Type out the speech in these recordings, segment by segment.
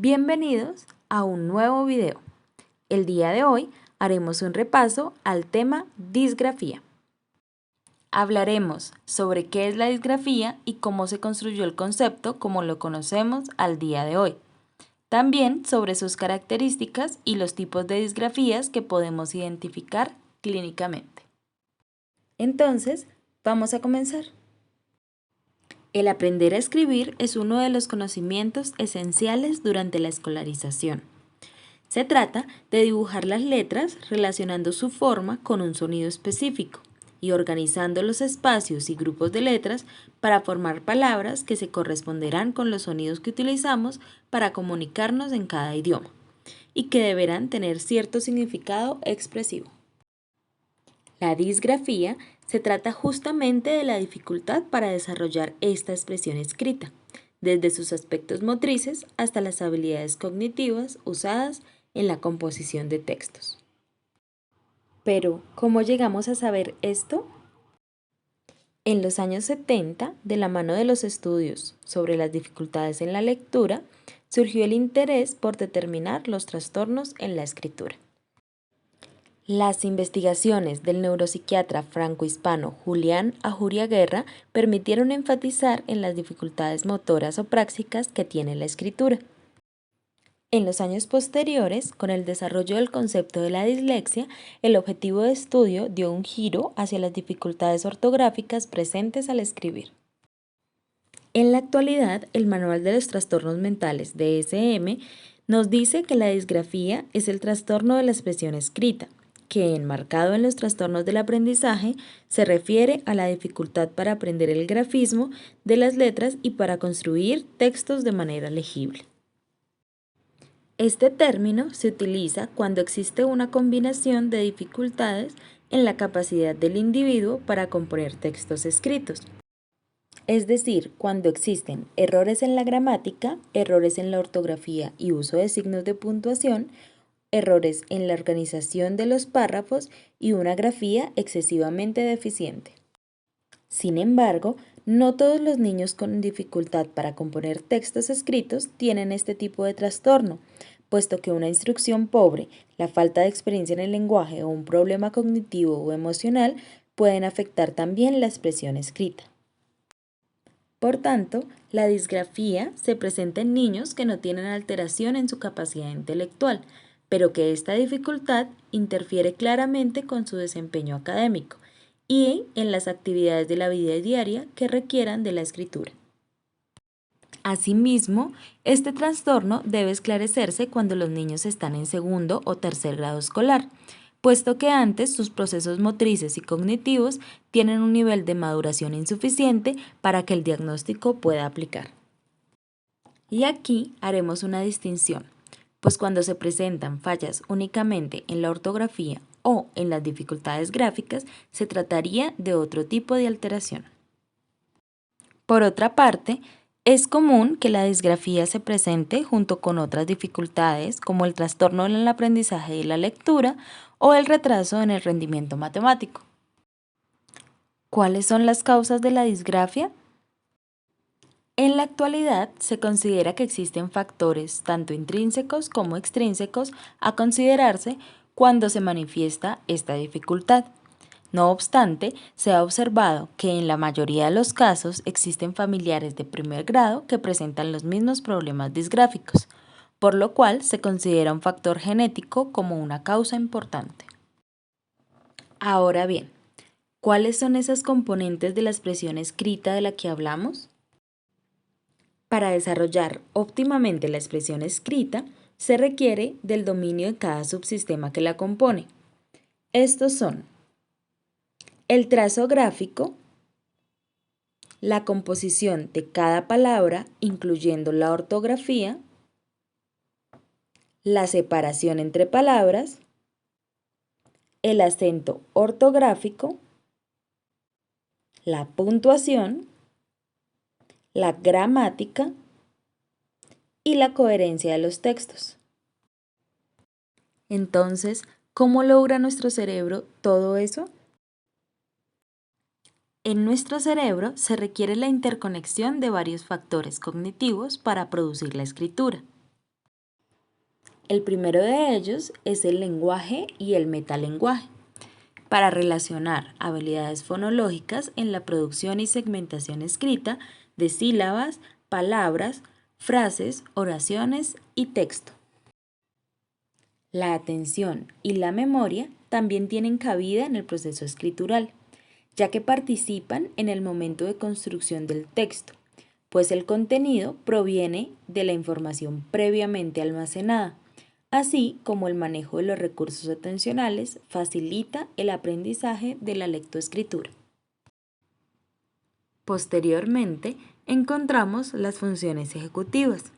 Bienvenidos a un nuevo video. El día de hoy haremos un repaso al tema disgrafía. Hablaremos sobre qué es la disgrafía y cómo se construyó el concepto como lo conocemos al día de hoy. También sobre sus características y los tipos de disgrafías que podemos identificar clínicamente. Entonces, vamos a comenzar. El aprender a escribir es uno de los conocimientos esenciales durante la escolarización. Se trata de dibujar las letras relacionando su forma con un sonido específico y organizando los espacios y grupos de letras para formar palabras que se corresponderán con los sonidos que utilizamos para comunicarnos en cada idioma y que deberán tener cierto significado expresivo. La disgrafía se trata justamente de la dificultad para desarrollar esta expresión escrita, desde sus aspectos motrices hasta las habilidades cognitivas usadas en la composición de textos. Pero, ¿cómo llegamos a saber esto? En los años 70, de la mano de los estudios sobre las dificultades en la lectura, surgió el interés por determinar los trastornos en la escritura. Las investigaciones del neuropsiquiatra franco-hispano Julián Ajuria Guerra permitieron enfatizar en las dificultades motoras o prácticas que tiene la escritura. En los años posteriores, con el desarrollo del concepto de la dislexia, el objetivo de estudio dio un giro hacia las dificultades ortográficas presentes al escribir. En la actualidad, el Manual de los Trastornos Mentales DSM nos dice que la disgrafía es el trastorno de la expresión escrita, que, enmarcado en los trastornos del aprendizaje, se refiere a la dificultad para aprender el grafismo de las letras y para construir textos de manera legible. Este término se utiliza cuando existe una combinación de dificultades en la capacidad del individuo para componer textos escritos. Es decir, cuando existen errores en la gramática, errores en la ortografía y uso de signos de puntuación, errores en la organización de los párrafos y una grafía excesivamente deficiente. Sin embargo, no todos los niños con dificultad para componer textos escritos tienen este tipo de trastorno, puesto que una instrucción pobre, la falta de experiencia en el lenguaje o un problema cognitivo o emocional pueden afectar también la expresión escrita. Por tanto, la disgrafía se presenta en niños que no tienen alteración en su capacidad intelectual, pero que esta dificultad interfiere claramente con su desempeño académico y en las actividades de la vida diaria que requieran de la escritura. Asimismo, este trastorno debe esclarecerse cuando los niños están en segundo o tercer grado escolar, puesto que antes sus procesos motrices y cognitivos tienen un nivel de maduración insuficiente para que el diagnóstico pueda aplicar. Y aquí haremos una distinción, pues cuando se presentan fallas únicamente en la ortografía o en las dificultades gráficas, se trataría de otro tipo de alteración. Por otra parte, es común que la disgrafía se presente junto con otras dificultades como el trastorno en el aprendizaje de la lectura o el retraso en el rendimiento matemático. ¿Cuáles son las causas de la disgrafia? En la actualidad se considera que existen factores tanto intrínsecos como extrínsecos a considerarse cuando se manifiesta esta dificultad. No obstante, se ha observado que en la mayoría de los casos existen familiares de primer grado que presentan los mismos problemas disgráficos, por lo cual se considera un factor genético como una causa importante. Ahora bien, ¿cuáles son esas componentes de la expresión escrita de la que hablamos? Para desarrollar óptimamente la expresión escrita, se requiere del dominio de cada subsistema que la compone. Estos son el trazo gráfico, la composición de cada palabra, incluyendo la ortografía, la separación entre palabras, el acento ortográfico, la puntuación, la gramática y la coherencia de los textos. Entonces, ¿cómo logra nuestro cerebro todo eso? En nuestro cerebro se requiere la interconexión de varios factores cognitivos para producir la escritura. El primero de ellos es el lenguaje y el metalenguaje, para relacionar habilidades fonológicas en la producción y segmentación escrita de sílabas, palabras, frases, oraciones y texto. La atención y la memoria también tienen cabida en el proceso escritural, ya que participan en el momento de construcción del texto, pues el contenido proviene de la información previamente almacenada, así como el manejo de los recursos atencionales facilita el aprendizaje de la lectoescritura. Posteriormente, encontramos las funciones ejecutivas,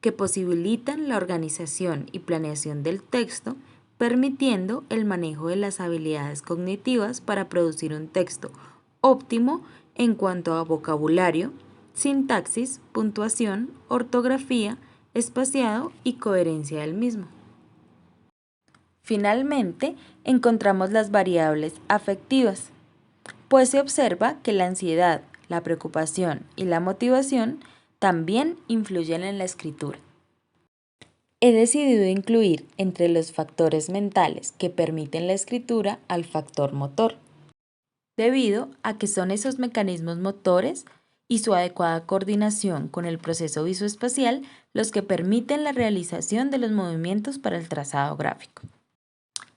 que posibilitan la organización y planeación del texto, permitiendo el manejo de las habilidades cognitivas para producir un texto óptimo en cuanto a vocabulario, sintaxis, puntuación, ortografía, espaciado y coherencia del mismo. Finalmente, encontramos las variables afectivas, pues se observa que la ansiedad, la preocupación y la motivación también influyen en la escritura. He decidido incluir entre los factores mentales que permiten la escritura al factor motor, debido a que son esos mecanismos motores y su adecuada coordinación con el proceso visoespacial los que permiten la realización de los movimientos para el trazado gráfico.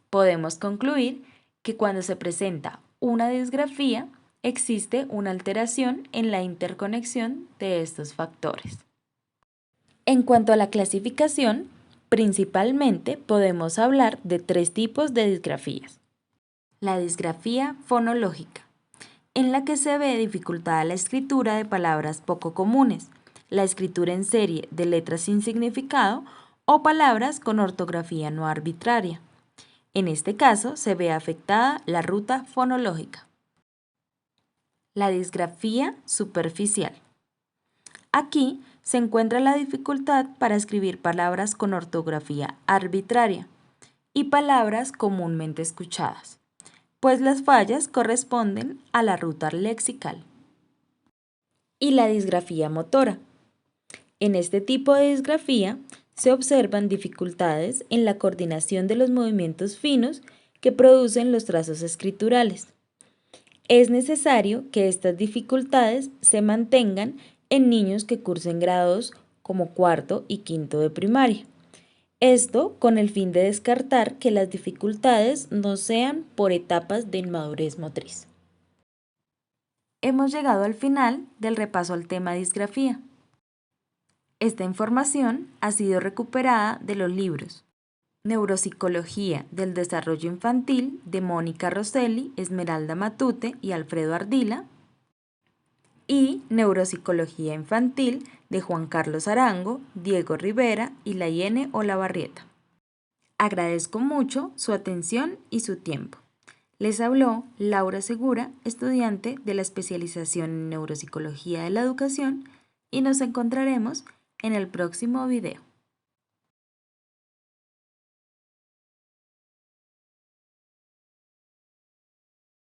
Podemos concluir que cuando se presenta una disgrafía, existe una alteración en la interconexión de estos factores. En cuanto a la clasificación, principalmente podemos hablar de 3 tipos de disgrafías. La disgrafía fonológica, en la que se ve dificultada la escritura de palabras poco comunes, la escritura en serie de letras sin significado o palabras con ortografía no arbitraria. En este caso se ve afectada la ruta fonológica. La disgrafía superficial. Aquí se encuentra la dificultad para escribir palabras con ortografía arbitraria y palabras comúnmente escuchadas, pues las fallas corresponden a la ruta lexical. Y la disgrafía motora. En este tipo de disgrafía se observan dificultades en la coordinación de los movimientos finos que producen los trazos escriturales. Es necesario que estas dificultades se mantengan en niños que cursen grados como 4º y 5º de primaria. Esto con el fin de descartar que las dificultades no sean por etapas de inmadurez motriz. Hemos llegado al final del repaso al tema disgrafía. Esta información ha sido recuperada de los libros Neuropsicología del Desarrollo Infantil de Mónica Rosselli, Esmeralda Matute y Alfredo Ardila y Neuropsicología Infantil de Juan Carlos Arango, Diego Rivera y Layene Olavarrieta. Agradezco mucho su atención y su tiempo. Les habló Laura Segura, estudiante de la especialización en Neuropsicología de la Educación, y nos encontraremos en el próximo video.